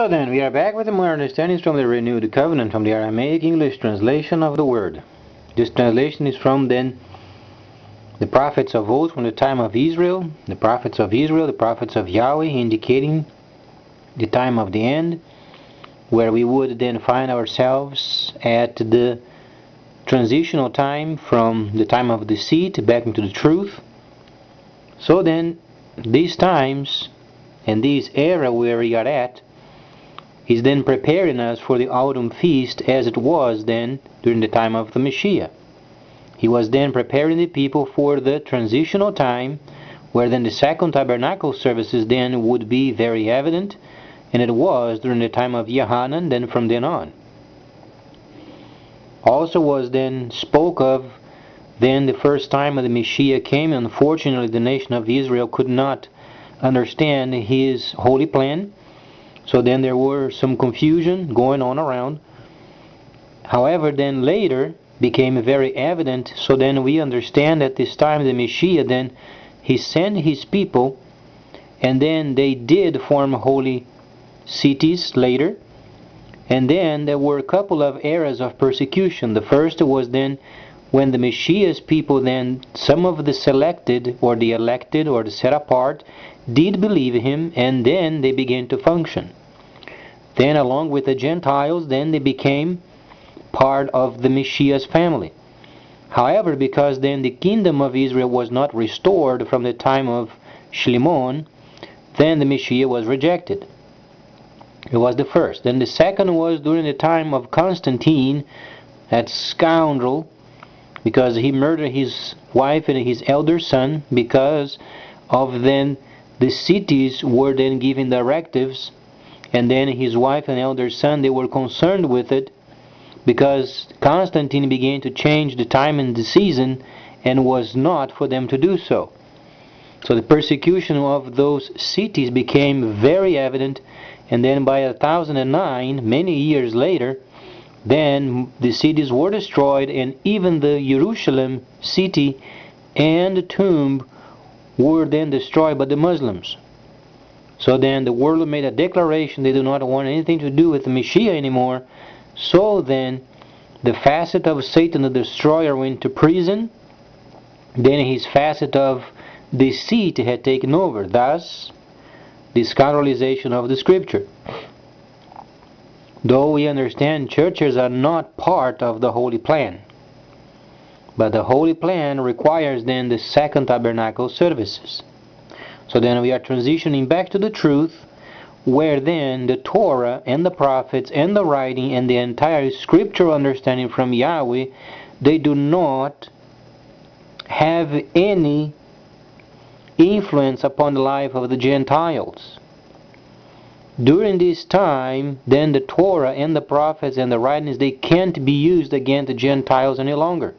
So then, we are back with more understandings from the Renewed Covenant, from the Aramaic English translation of the word. This translation is from then the prophets of old, from the time of Israel, the prophets of Israel, the prophets of Yahweh, indicating the time of the end, where we would then find ourselves at the transitional time from the time of deceit back into the truth. So then, these times and this era where we are at is then preparing us for the autumn feast, as it was then during the time of the Messiah. He was then preparing the people for the transitional time, where then the second tabernacle services then would be very evident, and it was during the time of Yohanan, then from then on. Also was then spoke of then the first time of the Messiah came. Unfortunately, the nation of Israel could not understand his holy plan, so then there were some confusion going on around. However, then later became very evident, so then we understand at this time the Messiah, then he sent his people, and then they did form holy cities later. And then there were a couple of eras of persecution. The first was then when the Messiah's people, then some of the selected or the elected or the set apart did believe him, and then they began to function. Then along with the Gentiles, then they became part of the Messiah's family. However, because then the kingdom of Israel was not restored from the time of Shimon, then the Messiah was rejected. It was the first. Then the second was during the time of Constantine, that scoundrel, because he murdered his wife and his elder son, because of then the cities were then given directives, and then his wife and elder son, they were concerned with it, because Constantine began to change the time and the season, and was not for them to do so. So the persecution of those cities became very evident, and then by 1009, many years later, then the cities were destroyed, and even the Jerusalem city and the tomb were then destroyed by the Muslims. So then the world made a declaration they do not want anything to do with the Messiah anymore. So then the facet of Satan the destroyer went to prison. Then his facet of deceit had taken over. Thus, the scoundrelization of the scripture. Though we understand churches are not part of the holy plan, but the holy plan requires then the second tabernacle services. So then we are transitioning back to the truth, where then the Torah and the prophets and the writing and the entire scriptural understanding from Yahweh, they do not have any influence upon the life of the Gentiles. During this time, then the Torah and the prophets and the writings, they can't be used against the Gentiles any longer.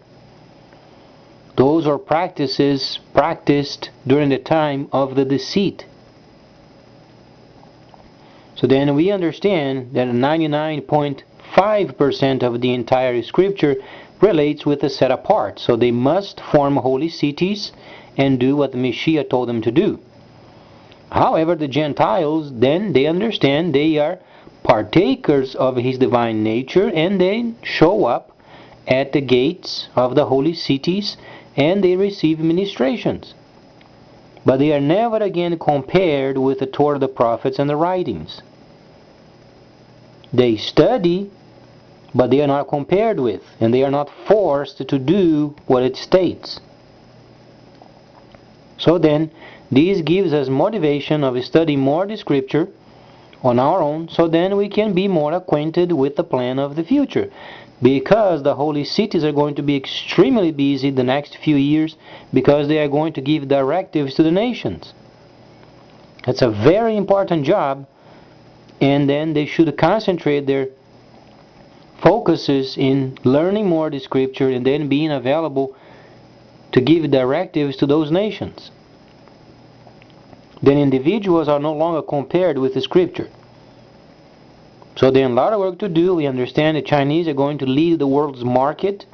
Those are practices practiced during the time of the deceit. So then we understand that 99.5% of the entire scripture relates with the set apart. So they must form holy cities and do what the Messiah told them to do. However, the Gentiles, then they understand they are partakers of his divine nature, and they show up at the gates of the holy cities and they receive ministrations. But they are never again compared with the Torah, the prophets, and the writings. They study, but they are not compared with, and they are not forced to do what it states. So then, this gives us motivation of studying more the scripture on our own, so then we can be more acquainted with the plan of the future. Because the holy cities are going to be extremely busy the next few years, because they are going to give directives to the nations. That's a very important job, and then they should concentrate their focuses in learning more the scripture and then being available to give directives to those nations. Then individuals are no longer compared with the scripture. So then a lot of work to do. We understand the Chinese are going to lead the world's market,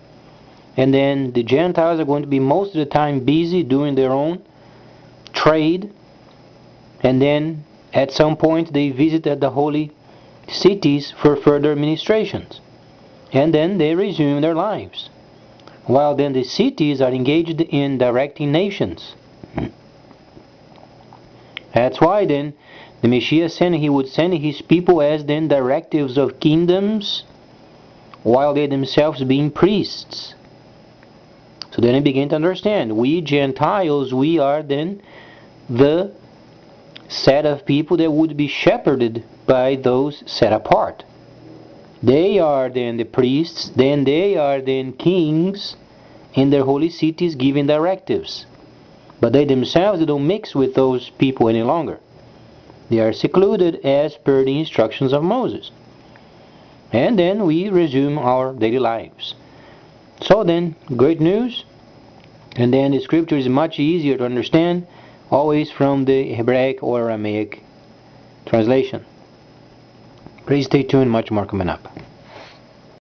and then the Gentiles are going to be most of the time busy doing their own trade, and then at some point they visited the holy cities for further administrations. And then they resume their lives. While then the cities are engaged in directing nations. That's why then the Messiah said he would send his people as then directives of kingdoms, while they themselves being priests. So then I begin to understand, we Gentiles, we are then the set of people that would be shepherded by those set apart. They are then the priests, then they are then kings in their holy cities giving directives. But they themselves don't mix with those people any longer. They are secluded as per the instructions of Moses. And then we resume our daily lives. So then, great news. And then the scripture is much easier to understand, always from the Hebraic or Aramaic translation. Please stay tuned, much more coming up.